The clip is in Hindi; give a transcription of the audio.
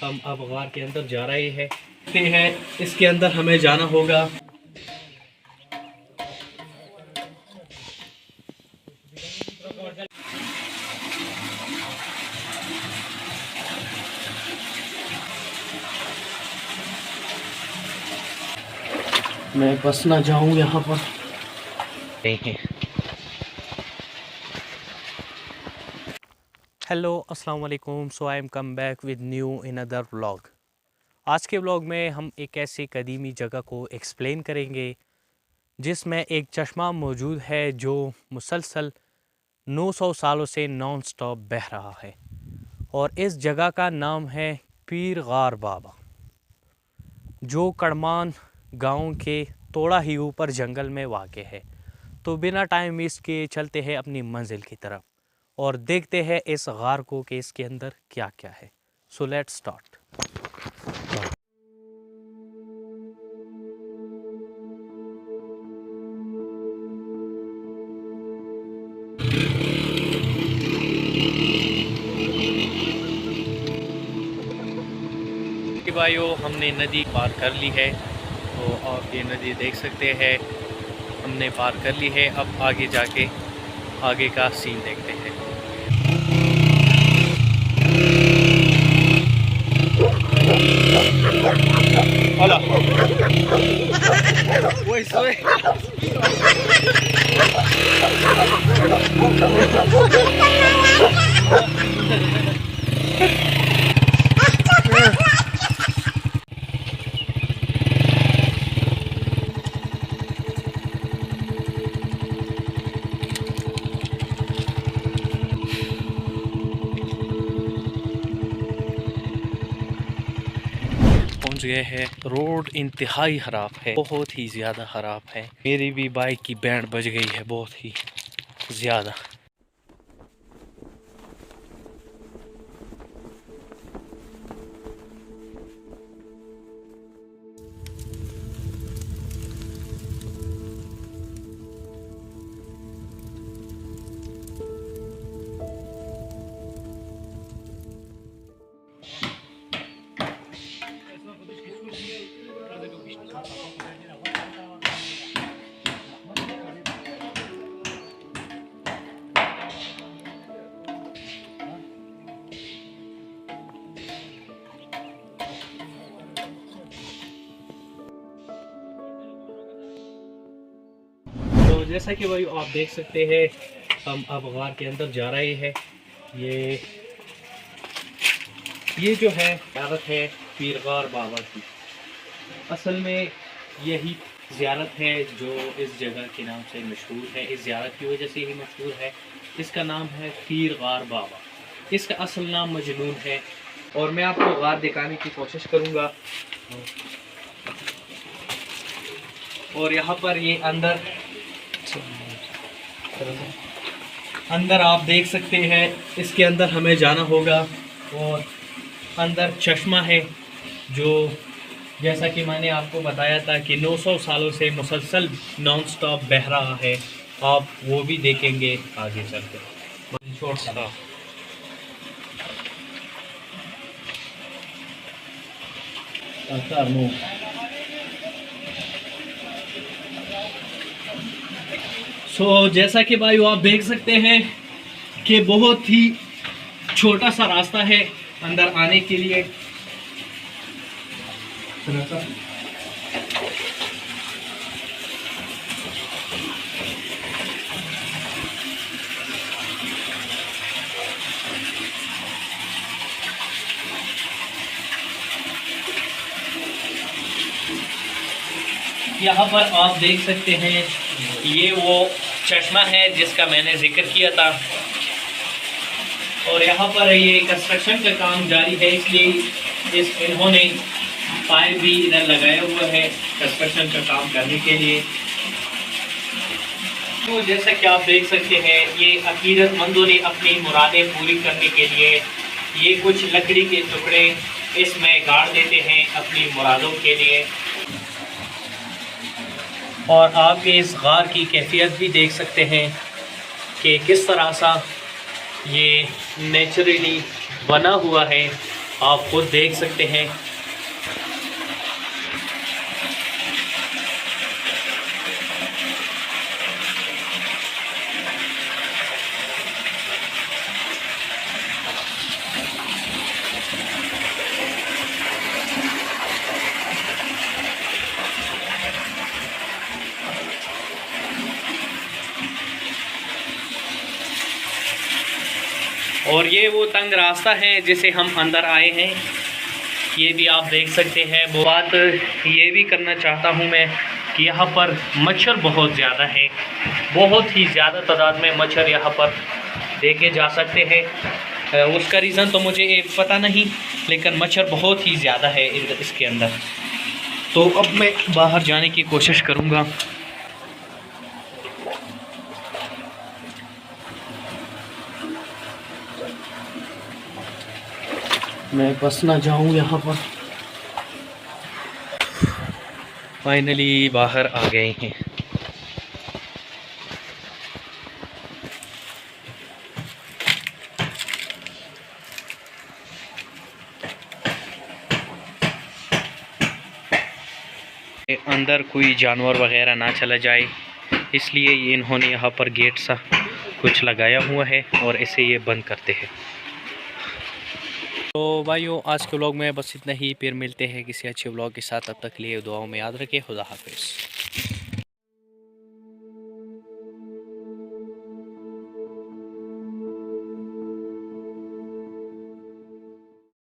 हम अब गार के अंदर जा रहे हैं। इसके अंदर हमें जाना होगा। मैं बस ना जाऊं यहाँ पर। हेलो अस्सलाम वालेकुम। So I am come back with new in other vlog. आज के व्लॉग में हम एक ऐसी कदीमी जगह को एक्सप्लेन करेंगे जिसमें एक चश्मा मौजूद है जो मुसलसल 900 सालों से नॉन स्टॉप बह रहा है, और इस जगह का नाम है पीर गार बाबा, जो कड़मान गांव के थोड़ा ही ऊपर जंगल में वाक़ है। तो बिना टाइम वेस्ट किए चलते हैं अपनी मंजिल की तरफ और देखते हैं इस गार को कि इसके अंदर क्या क्या है। So let's start. भाइयों, हमने नदी पार कर ली है। तो आप ये नदी देख सकते हैं, हमने पार कर ली है। अब आगे जाके आगे का सीन देखते हैं। पहुंच गए हैं। रोड इंतहाई ख़राब है, बहुत ही ज़्यादा ख़राब है। मेरी भी बाइक की बैंड बज गई है बहुत ही ज़्यादा। तो जैसा कि भाई आप देख सकते हैं, हम अब गार के अंदर जा रहे हैं। ये जो है ज़ियारत है पीर गार बाबा की। असल में यही ज़ियारत है जो इस जगह के नाम से मशहूर है। इस ज़ियारत की वजह से ही मशहूर है। इसका नाम है पीर गार बाबा। इसका असल नाम मजनून है, और मैं आपको गार दिखाने की कोशिश करूँगा। और यहाँ पर ये अंदर आप देख सकते हैं, इसके अंदर हमें जाना होगा। और अंदर चश्मा है जो, जैसा कि मैंने आपको बताया था कि 900 सालों से मुसलसल नॉन स्टॉप बह रहा है। आप वो भी देखेंगे आगे चलकर। छोटा जैसा कि भाई आप देख सकते हैं कि बहुत ही छोटा सा रास्ता है अंदर आने के लिए। यहाँ पर आप देख सकते हैं, ये वो चश्मा है जिसका मैंने जिक्र किया था। और यहाँ पर ये कंस्ट्रक्शन का काम जारी है, इसलिए इन्होंने पाइप भी इधर लगाया हुआ है कंस्ट्रक्शन का काम करने के लिए। तो जैसा कि आप देख सकते हैं, ये अकीदतमंदों ने अपनी मुरादें पूरी करने के लिए ये कुछ लकड़ी के टुकड़े इसमें गाड़ देते हैं अपनी मुरादों के लिए। और आप इस गार की कैफियत भी देख सकते हैं कि किस तरह सा ये नेचुरली बना हुआ है। आप खुद देख सकते हैं। और ये वो तंग रास्ता है जिसे हम अंदर आए हैं, ये भी आप देख सकते हैं। वो बात ये भी करना चाहता हूँ मैं कि यहाँ पर मच्छर बहुत ज़्यादा है, बहुत ही ज़्यादा तादाद में मच्छर यहाँ पर देखे जा सकते हैं। उसका रीज़न तो मुझे पता नहीं, लेकिन मच्छर बहुत ही ज़्यादा है इसके अंदर। तो अब मैं बाहर जाने की कोशिश करूँगा। मैं बस ना जाऊँ यहाँ पर। फाइनली बाहर आ गए हैं। अंदर कोई जानवर वगैरह ना चला जाए, इसलिए ये इन्होंने यहाँ पर गेट सा कुछ लगाया हुआ है और इसे ये बंद करते हैं। तो भाइयों, आज के व्लॉग में बस इतना ही। फिर मिलते हैं किसी अच्छे व्लॉग के साथ। तब तक के लिए दुआओं में याद रखिए। खुदा हाफिज़।